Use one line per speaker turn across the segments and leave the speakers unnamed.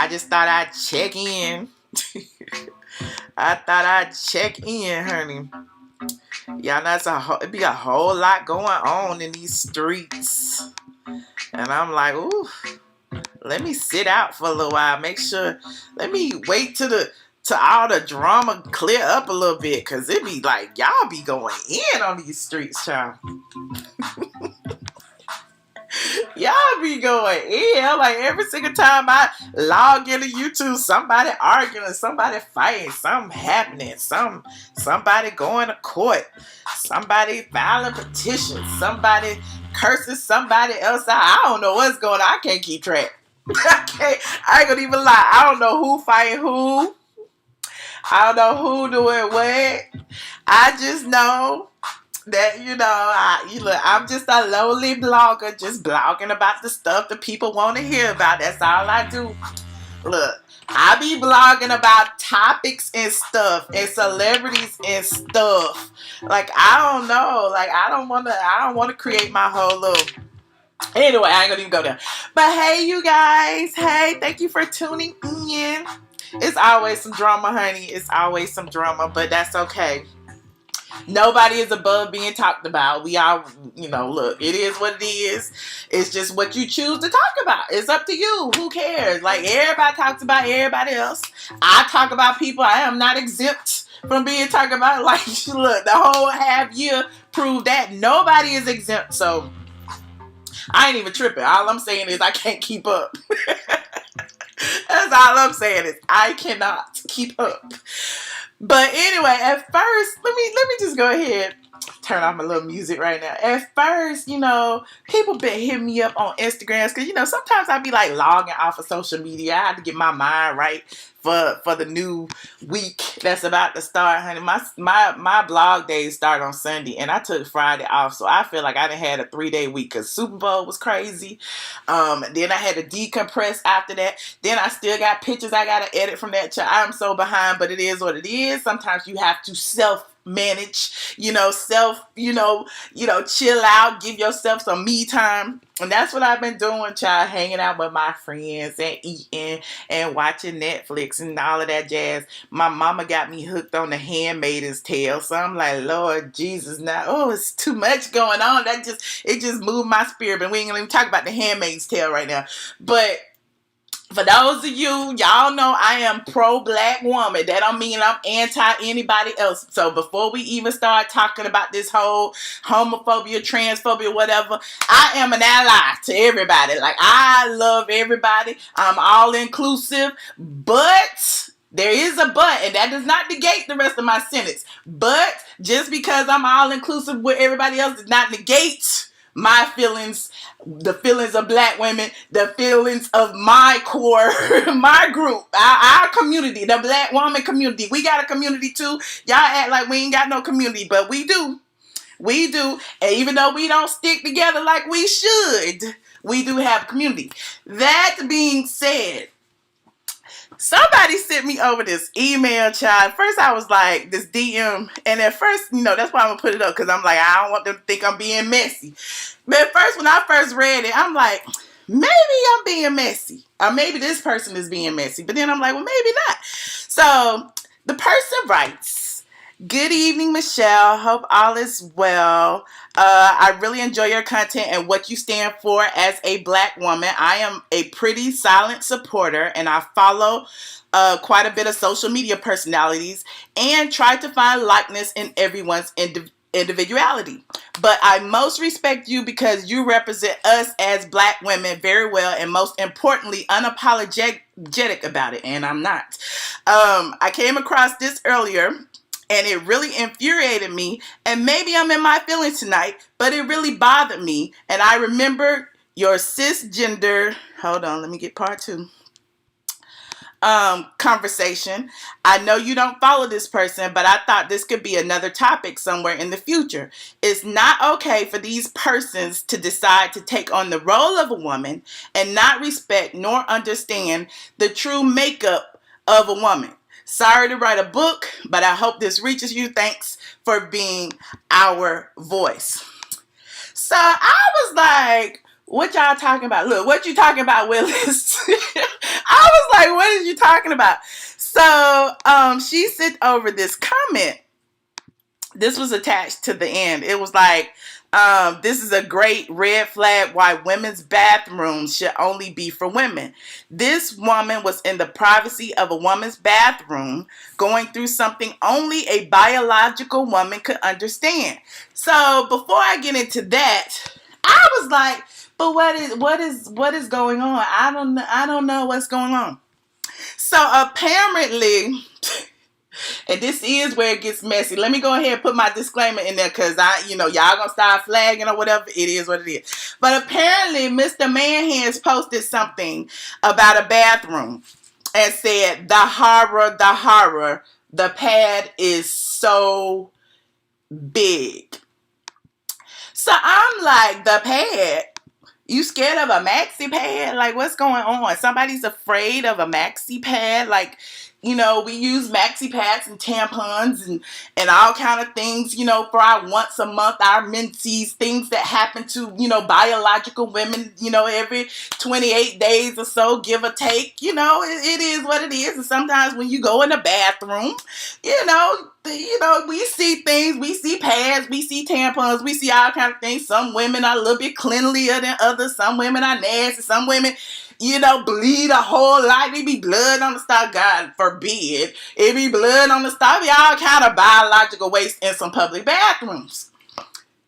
I just thought I'd check in. I thought I'd check in, honey. Y'all know it be a whole lot going on in these streets. And I'm like, ooh, let me sit out for a little while. Let me wait till all the drama clear up a little bit. Cause it be like, y'all be going in on these streets, child. Y'all be going in. Like every single time I log into YouTube, somebody arguing, somebody fighting, something happening, somebody going to court, somebody filing petitions, somebody cursing somebody else out. I don't know what's going on. I can't keep track. I ain't gonna even lie. I don't know who fighting who. I don't know who doing what. I just know that, I'm just a lowly blogger, just blogging about the stuff that people want to hear about. That's all I do. Look, I be blogging about topics and stuff and celebrities and stuff. Like, I don't know. Like, I don't want to create my whole little... Anyway, I ain't gonna even go there. But hey, you guys. Hey, thank you for tuning in. It's always some drama, honey. It's always some drama, but that's okay. Nobody is above being talked about. We all, look, it is what it is. It's just what you choose to talk about. It's up to you. Who cares? Like, everybody talks about everybody else. I talk about people. I am not exempt from being talked about. Like, look, the whole half year proved that nobody is exempt. So, I ain't even tripping. All I'm saying is I can't keep up. That's all I'm saying is I cannot keep up. But anyway, at first, let me just go ahead, turn off my little music right now. At first, people been hitting me up on Instagrams because, sometimes I be like logging off of social media. I had to get my mind right for the new week that's about to start, honey. My blog days start on Sunday, and I took Friday off, so I feel like I done had a 3-day week because Super Bowl was crazy. Then I had to decompress after that. Then I still got pictures I gotta edit from that. I'm so behind, but it is what it is. Sometimes you have to self-manage, chill out, give yourself some me time. And that's what I've been doing, child, hanging out with my friends and eating and watching Netflix and all of that jazz. My mama got me hooked on The Handmaid's Tale, so I'm like, Lord Jesus, now, it's too much going on. It just moved my spirit, but we ain't gonna even talk about The Handmaid's Tale right now. But for those of you, y'all know I am pro-black woman. That don't mean I'm anti-anybody else. So before we even start talking about this whole homophobia, transphobia, whatever, I am an ally to everybody. Like, I love everybody. I'm all-inclusive. But there is a but, and that does not negate the rest of my sentence. But just because I'm all-inclusive with everybody else does not negate my feelings, the feelings of black women, the feelings of my core, my group, our community, the black woman community. We got a community too. Y'all act like we ain't got no community, but we do. We do. And even though we don't stick together like we should, we do have a community. That being said, somebody sent me over this email, child. First, I was like, this DM. And at first, that's why I'm going to put it up. Because I'm like, I don't want them to think I'm being messy. But at first, when I first read it, I'm like, maybe I'm being messy. Or maybe this person is being messy. But then I'm like, well, maybe not. So, the person writes, good evening, Michelle. Hope all is well. I really enjoy your content and what you stand for as a black woman. I am a pretty silent supporter, and I follow quite a bit of social media personalities and try to find likeness in everyone's individuality. But I most respect you because you represent us as black women very well, and most importantly, unapologetic about it. And I'm not. I came across this earlier, and it really infuriated me, and maybe I'm in my feelings tonight, but it really bothered me. And I remember your cisgender, hold on, let me get part 2, conversation. I know you don't follow this person, but I thought this could be another topic somewhere in the future. It's not okay for these persons to decide to take on the role of a woman and not respect nor understand the true makeup of a woman. Sorry to write a book, but I hope this reaches you. Thanks for being our voice. So I was like, what y'all talking about? Look, what you talking about, Willis? I was like, what is you talking about? So she sent over this comment. This was attached to the end. It was like, this is a great red flag why women's bathrooms should only be for women. This woman was in the privacy of a woman's bathroom going through something only a biological woman could understand. So before I get into that, I was like, but what is going on? I don't know what's going on. So apparently, and this is where it gets messy. Let me go ahead and put my disclaimer in there because y'all gonna start flagging or whatever. It is what it is. But apparently, Mr. Manhands posted something about a bathroom and said, the horror, the pad is so big. So I'm like, the pad? You scared of a maxi pad? Like, what's going on? Somebody's afraid of a maxi pad? Like, we use maxi pads and tampons and all kind of things, for our once a month, our menses, things that happen to, biological women, every 28 days or so, give or take. It is what it is. And sometimes when you go in the bathroom, we see things, we see pads, we see tampons, we see all kind of things. Some women are a little bit cleanlier than others. Some women are nasty. Some women, bleed a whole lot. It be blood on the stall. God forbid. It be blood on the stall. Be all kind of biological waste in some public bathrooms.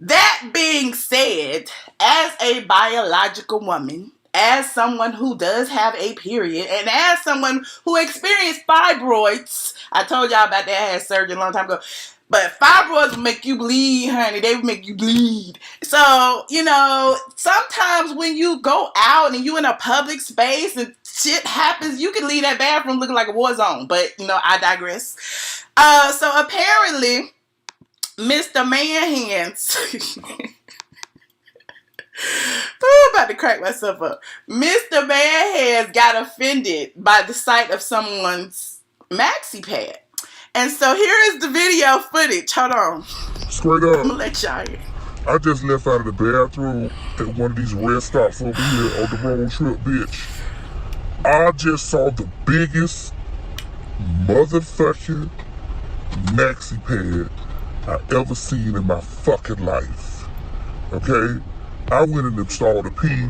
That being said, as a biological woman, as someone who does have a period, and as someone who experienced fibroids, I told y'all about that. I had surgery a long time ago. But fibroids will make you bleed, honey. They will make you bleed. So, sometimes when you go out and you in a public space and shit happens, you can leave that bathroom looking like a war zone. But, I digress. So apparently, Mr. Manhands... I'm about to crack myself up. Mr. Manhands got offended by the sight of someone's maxi pad. And so here is the video footage. Hold on.
Straight up.
I'm gonna let y'all hear.
I just left out of the bathroom at one of these red stops over here on the road trip, bitch. I just saw the biggest motherfucking maxi pad I ever seen in my fucking life. Okay? I went and installed a pee.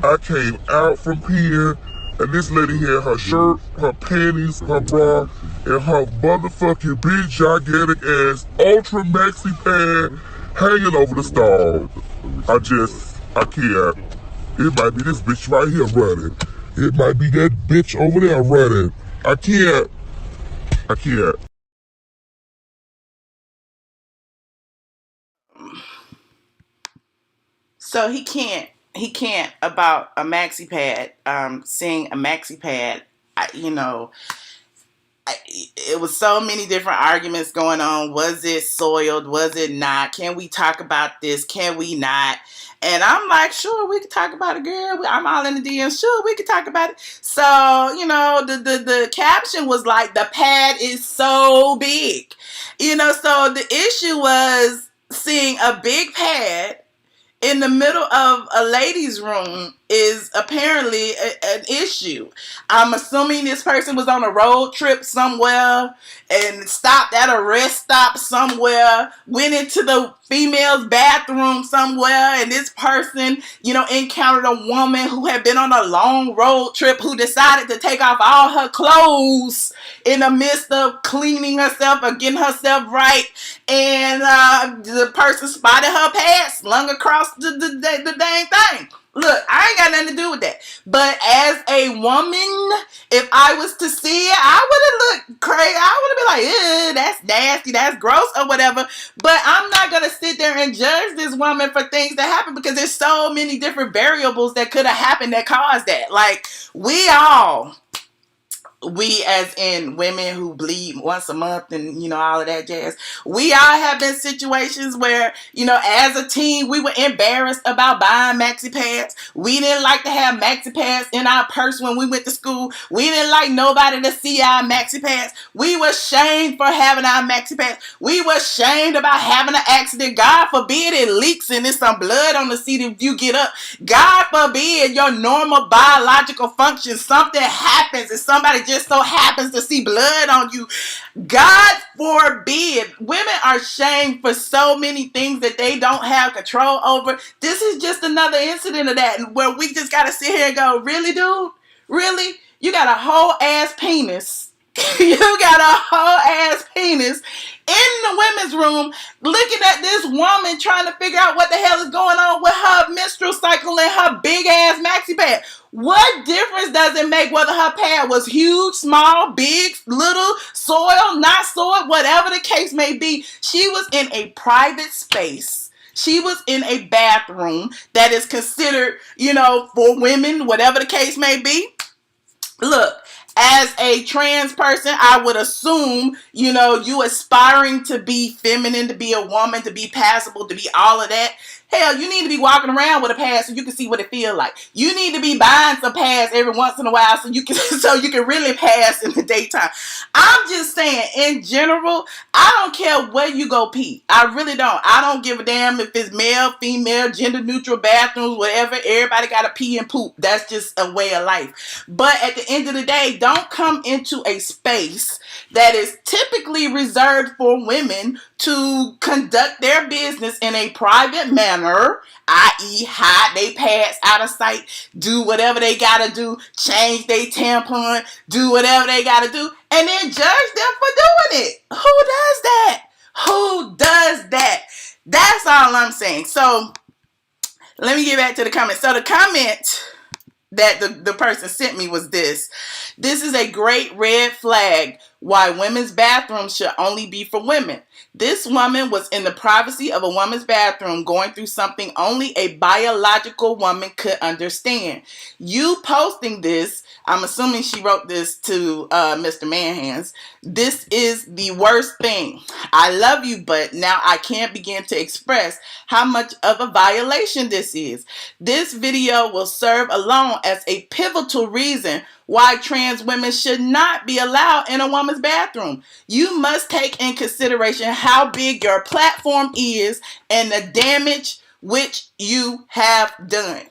I came out from peeing, and this lady had her shirt, her panties, her bra, and her motherfucking big gigantic ass ultra maxi pad hanging over the stall. I can't. It might be this bitch right here running. It might be that bitch over there running. I can't.
So he can't about a maxi pad, seeing a maxi pad, it was so many different arguments going on. Was it soiled? Was it not? Can we talk about this? Can we not? And I'm like, sure, we can talk about it, girl. I'm all in the DM. Sure, we can talk about it. So, the caption was like, the pad is so big. So the issue was seeing a big pad in the middle of a ladies' room is apparently an issue. I'm assuming this person was on a road trip somewhere and stopped at a rest stop somewhere, went into the female's bathroom somewhere, and this person, encountered a woman who had been on a long road trip who decided to take off all her clothes in the midst of cleaning herself or getting herself right, and the person spotted her pants slung across the dang thing. Look, I ain't got nothing to do with that. But as a woman, if I was to see it, I would have looked crazy. I would have been like, that's nasty, that's gross, or whatever. But I'm not going to sit there and judge this woman for things that happen because there's so many different variables that could have happened that caused that. Like, we all we as in women who bleed once a month and, you know, all of that jazz, we all have been situations where, you know, as a teen, we were embarrassed about buying maxi pads. We didn't like to have maxi pads in our purse when we went to school. We didn't like nobody to see our maxi pads. We were shamed for having our maxi pads. We were shamed about having an accident. God forbid it leaks and there's some blood on the seat if you get up. God forbid your normal biological function, something happens and somebody just so happens to see blood on you. God forbid. Women are shamed for so many things that they don't have control over. This is just another incident of that where we just gotta sit here and go, really, dude? Really? You got a whole ass penis. You got a whole ass penis in the women's room looking at this woman trying to figure out what the hell is going on with her menstrual cycle and her big ass maxi pad. What difference does it make whether her pad was huge, small, big, little, soiled, not soiled, whatever the case may be? She was in a private space. She was in a bathroom that is considered, you know, for women, whatever the case may be. Look, as a trans person, I would assume, you know, you aspiring to be feminine, to be a woman, to be passable, to be all of that. Hell, you need to be walking around with a pad so you can see what it feels like. You need to be buying some pads every once in a while so you can really pass in the daytime. I'm just saying, in general, I don't care where you go pee. I really don't. I don't give a damn if it's male, female, gender neutral bathrooms, whatever. Everybody got to pee and poop. That's just a way of life. But at the end of the day, don't come into a space that is typically reserved for women to conduct their business in a private manner, i.e. hide their pads out of sight, do whatever they gotta do, change their tampon, do whatever they gotta do, and then judge them for doing it. Who does that? Who does that? That's all I'm saying. So let me get back to the comment. So the comment that the person sent me was this. This is a great red flag why women's bathrooms should only be for women. This woman was in the privacy of a woman's bathroom going through something only a biological woman could understand. You posting this, I'm assuming she wrote this to Mr. Manhands. This is the worst thing. I love you, but now I can't begin to express how much of a violation this is. This video will serve alone as a pivotal reason why trans women should not be allowed in a woman's bathroom. You must take in consideration how big your platform is and the damage which you have done.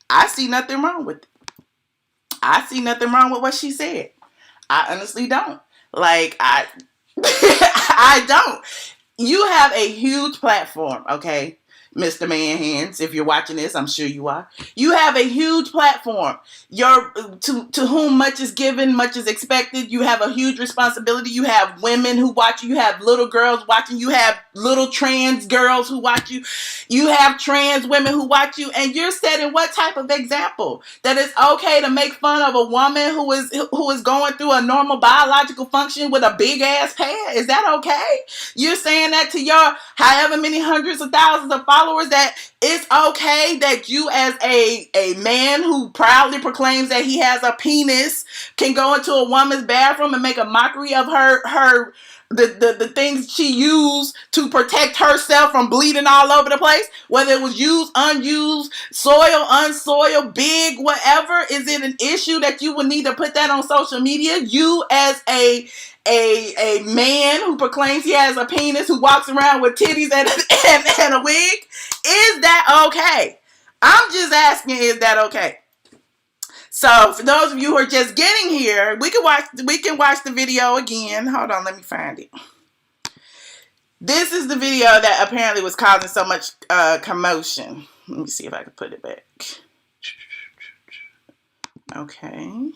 I see nothing wrong with it. I see nothing wrong with what she said. I honestly don't. Like, I don't. You have a huge platform, okay? Mr. Manhands, if you're watching this, I'm sure you are. You have a huge platform. To whom much is given, much is expected. You have a huge responsibility. You have women who watch you. You have little girls watching. You have little trans girls who watch you. You have trans women who watch you. And you're setting what type of example? That it's okay to make fun of a woman who is going through a normal biological function with a big ass pad? Is that okay? You're saying that to your however many hundreds of thousands of followers, that it's okay that you as a man who proudly proclaims that he has a penis can go into a woman's bathroom and make a mockery of the things she used to protect herself from bleeding all over the place, whether it was used, unused, soil, unsoiled, big, whatever. Is it an issue that you would need to put that on social media? You as a man who proclaims he has a penis, who walks around with titties and a wig, is that okay? I'm just asking, is that okay? So for those of you who are just getting here, we can watch the video again. Hold on, let me find it. This is the video that apparently was causing so much commotion. Let me see if I can put it back. Okay.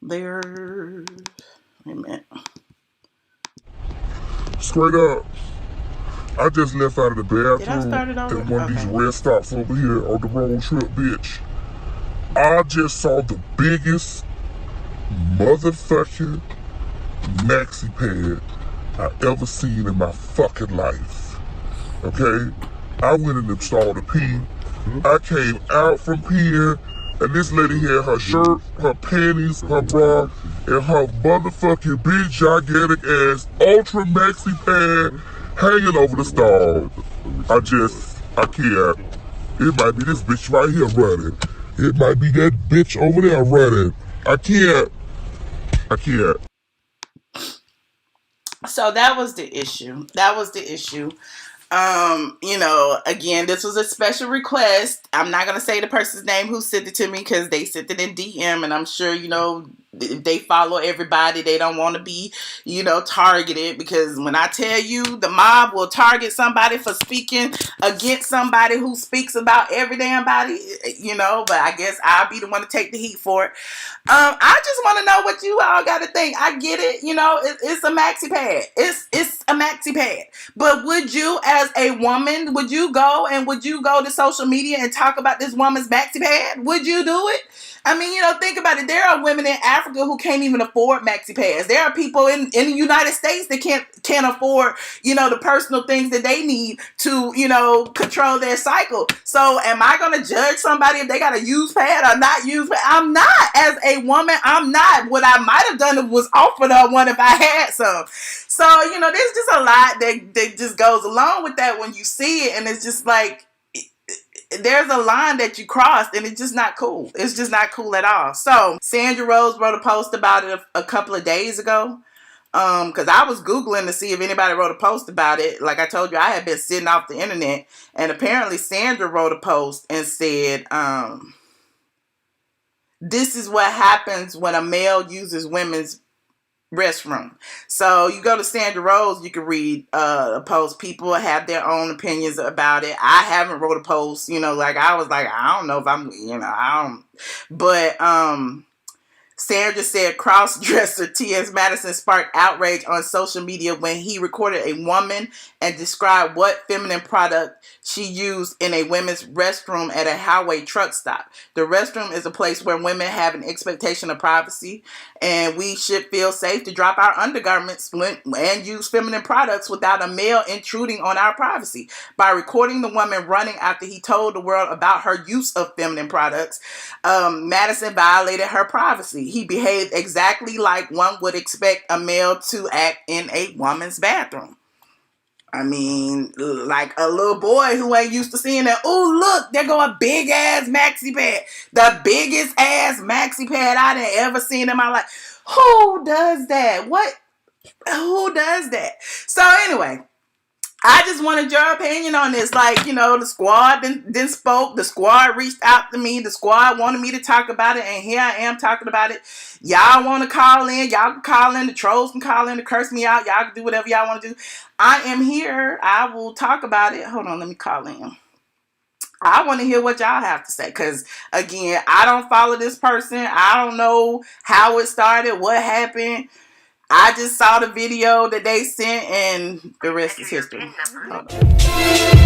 There. Wait a minute.
Straight up. I just left out of the bathroom
Did I start it over?
at one of these rest stops over here on the road trip, bitch. I just saw the biggest motherfucking maxi pad I ever seen in my fucking life. Okay? I went and installed a pee. I came out from peeing and this lady had her shirt, her panties, her bra, and her motherfucking big gigantic ass ultra maxi pad hanging over the stall. I can't. It might be this bitch right here running. It might be that bitch over there running. I can't.
So that was the issue. Again, this was a special request. I'm not going to say the person's name who sent it to me because they sent it in DM, and I'm sure, they follow everybody. They don't want to be, targeted, because when I tell you the mob will target somebody for speaking against somebody who speaks about every damn body, but I guess I'll be the one to take the heat for it. I just want to know what you all got to think. I get it. It's a maxi pad. It's a maxi pad. But would you, as a woman, would you go to social media and talk about this woman's maxi pad? Would you do it? I mean, think about it. There are women in Africa who can't even afford maxi pads. There are people in the United States that can't afford, the personal things that they need to, control their cycle. So am I going to judge somebody if they got a used pad or not used pad? I'm not. As a woman, I'm not. What I might have done was offered her one if I had some. So, there's just a lot that just goes along with that when you see it. And it's just like, there's a line that you crossed, and it's just not cool. It's just not cool at all. So Sandra Rose wrote a post about it a couple of days ago. Because I was Googling to see if anybody wrote a post about it. Like I told you, I had been sitting off the internet, and apparently Sandra wrote a post and said, this is what happens when a male uses women's restroom. So you go to Sandra Rose, you can read a post. People have their own opinions about it. I haven't wrote a post, I was like, I don't know if I'm, but Sandra said cross-dresser TS Madison sparked outrage on social media when he recorded a woman and described what feminine product she used in a women's restroom at a highway truck stop. The restroom is a place where women have an expectation of privacy, and we should feel safe to drop our undergarments and use feminine products without a male intruding on our privacy. By recording the woman running after he told the world about her use of feminine products, Madison violated her privacy. He behaved exactly like one would expect a male to act in a woman's bathroom. I mean, like a little boy who ain't used to seeing that. Oh, look, there go a big ass maxi pad. The biggest ass maxi pad I done ever seen in my life. Who does that? Who does that? So anyway, I just wanted your opinion on this. Like, the squad then spoke. The squad reached out to me. The squad wanted me to talk about it, and here I am talking about it. Y'all want to call in? Y'all can call in. The trolls can call in to curse me out. Y'all can do whatever y'all want to do. I am here. I will talk about it. Hold on, let me call in. I want to hear what y'all have to say, because, again, I don't follow this person. I don't know how it started, what happened. I just saw the video that they sent, and the rest is history. Hold on.